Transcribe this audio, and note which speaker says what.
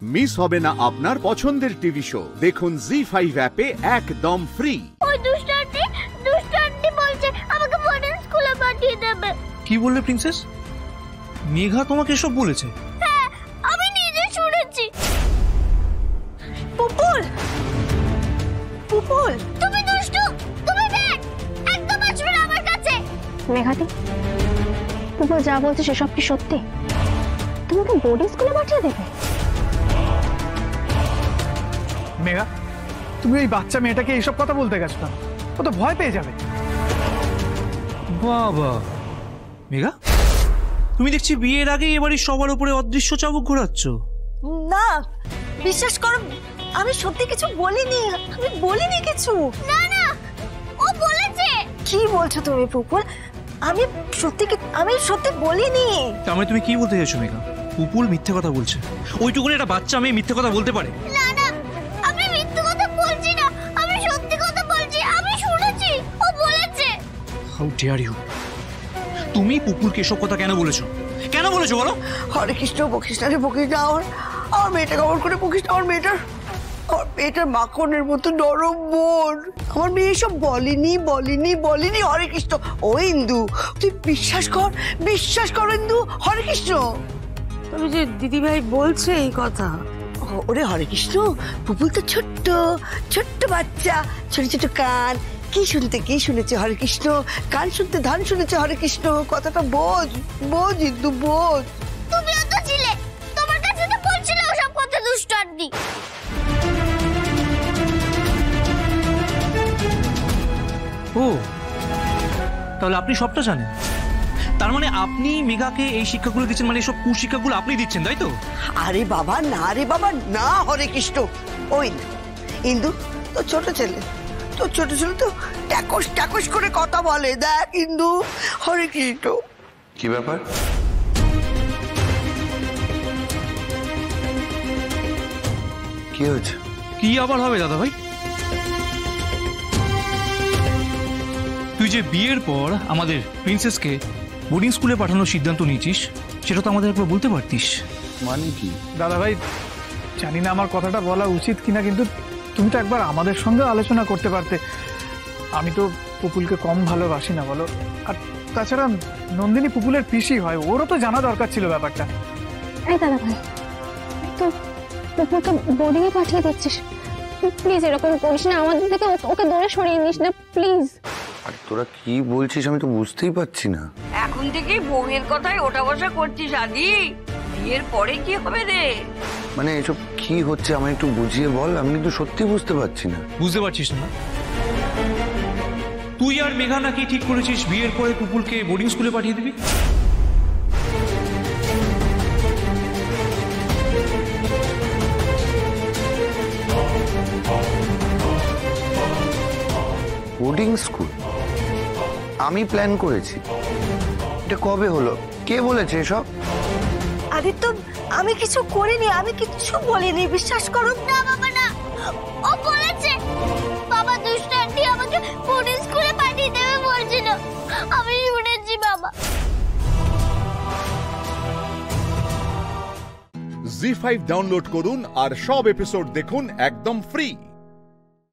Speaker 1: Miss হবে না আপনার পছন্দের টিভি শো। দেখুন জি5 অ্যাপে একদম ফ্রি।
Speaker 2: ওই দুষ্টান্তি বলছে আমাকে মডার্ন স্কুলে পাঠিয়ে দেবে।
Speaker 3: কি বললে প্রিন্সেস? মেঘা তোমাকে এসব বলেছে?
Speaker 2: হ্যাঁ, আমি নিজে শুনেছি।
Speaker 4: পুপুল, পুপুল,
Speaker 2: তুমি দুষ্টু, তুমি ব্যাড, একদম আসবে না আমার কাছে।
Speaker 5: মেঘাদি, পুপুল যা বলছে সেসব কি সত্যি? তোমাকে বোর্ডিং স্কুলে পাঠিয়ে দেবে?
Speaker 6: মেঘা, তুমি ওই বাচ্চা মেয়েটাকে এইসব কথা বলতে গেছো না? ও তো ভয় পেয়ে যাবে।
Speaker 3: বাবা, মেঘা তুমি দেখছি বিয়ের আগে এবারই সবার উপরে অদৃশ্য চাবুক ঘোরাচ্ছ।
Speaker 4: না বিশ্বাস করো, আমি সত্যি কিছু বলিনি, আমি বলিনি কিছু।
Speaker 2: না না, ও বলেছে।
Speaker 4: কি বলছো তুমি পুপুল? আমি সত্যি বলিনি।
Speaker 3: তার মানে তুমি কি বলতে চাইছো মেঘা? পুপুল মিথ্যে কথা বলছে? ওইটুকুনি একটা বাচ্চা মেয়ে মিথ্যে কথা বলতে পারে?
Speaker 2: না না, আমি মিথ্যে কথা বলছি না, আমি সত্যি কথা বলছি, আমি শুনেছি, ও বলেছে।
Speaker 3: How dare you! তুমি পুপুলকে এসব কথা কেন বলেছো? কেন বলেছো বলো?
Speaker 4: হরে কৃষ্ণ, বকিস না রে, বকিস না। আমার মেয়েটা কেমন করে বকিস না। আমার মেয়েটার মাখনের মতো নরম মন। আমার মেয়ে সব বলিনি। হরে কৃষ্ণ। ও ইন্দু, তুই বিশ্বাস কর ইন্দু। হরে কৃষ্ণ।
Speaker 7: তবে যে দিদিভাই বলছে এই কথা।
Speaker 4: ওরে হরে কৃষ্ণ, পুপুল তো ছোট্ট বাচ্চা, ছোট কান। কি শুনেছে হরে কৃষ্ণ? কান শুনতে ধান শুনেছে হরে কৃষ্ণ। কথাটা বোঝ ইন্দু, বোঝ।
Speaker 2: তুমিও তো ছিলে, তোমার কাছে তো বলছিলে ওসব কথা দুষ্টান্তি।
Speaker 3: ও, তাহলে আপনি সবটা জানেন? তার মানে আপনি মেঘাকে এই শিক্ষাগুলো দিচ্ছেন, মানে সব কুশিক্ষাগুলো আপনি দিচ্ছেন, তাই তো?
Speaker 4: আরে বাবা না হরে কৃষ্ণ। ওই ইন্দু, তো ছোট ছেলে তো ট্যাকস করে কথা বলে। দেখ ইন্দু, হরে কৃষ্ণ।
Speaker 8: কি ব্যাপার? কি হয়েছে?
Speaker 3: কি আবার হবে দাদা ভাই? তুই যে বিয়ের পর আমাদের প্রিন্সেসকে বোর্ডিং স্কুলে পাঠানোর সিদ্ধান্ত নিয়েছিস, সেটা তো আমাদের একবার বলতে পারতিস।
Speaker 8: মানে কি?
Speaker 6: দাদা ভাই, জানি না আমার কথাটা বলা উচিত কিনা, কিন্তু তুমি তো একবার আমাদের সঙ্গে আলোচনা করতে পারতে। আমি তো পুপুলকে কম ভালোবাসি না বলো? আর তাছাড়া নন্দিনী পুপুলের পিসি হয়, ওরও তো জানা দরকার ছিল ব্যাপারটা।
Speaker 5: এই দাদা ভাই, তো পুপুলকে বোর্ডিং এ পাঠিয়ে দিচ্ছিস? প্লিজ এরকম করিস না, আমাদের থেকে ওকে দূরে সরিয়ে নিস না প্লিজ।
Speaker 8: আর তোরা কি বলছিস আমি তো বুঝতেই পারছি না।
Speaker 7: এখন থেকেই বউয়ের কথায় ওঠা বসা করছিস আদি। বিয়ের পরে কি হবে রে?
Speaker 8: মানে এসব কি হচ্ছে আমায় একটু বুঝিয়ে বল, আমি কিন্তু সত্যি বুঝতে পারছি না।
Speaker 3: বুঝতে পারছিস না? তুই আর মেঘা নাকি ঠিক করেছিস বিয়ের পরে পুপুলকে বোর্ডিং স্কুলে পাঠিয়ে দিবি?
Speaker 8: বোর্ডিং স্কুল আমি প্ল্যান করেছি? এটা কবে হলো? কে বলেছে এসব?
Speaker 4: আদিত্য, আমি কিছু করিনি, আমি কিচ্ছু বলিনি, বিশ্বাস করো।
Speaker 2: না বাবা না, ও বলেছে। বাবা দুষ্টান্তি আমাকে বোর্ডিং স্কুলে পাঠিয়ে দেবে বলছিল, আমি শুনেছি বাবা।
Speaker 1: জি5 ডাউনলোড করুন আর সব এপিসোড দেখুন একদম ফ্রি।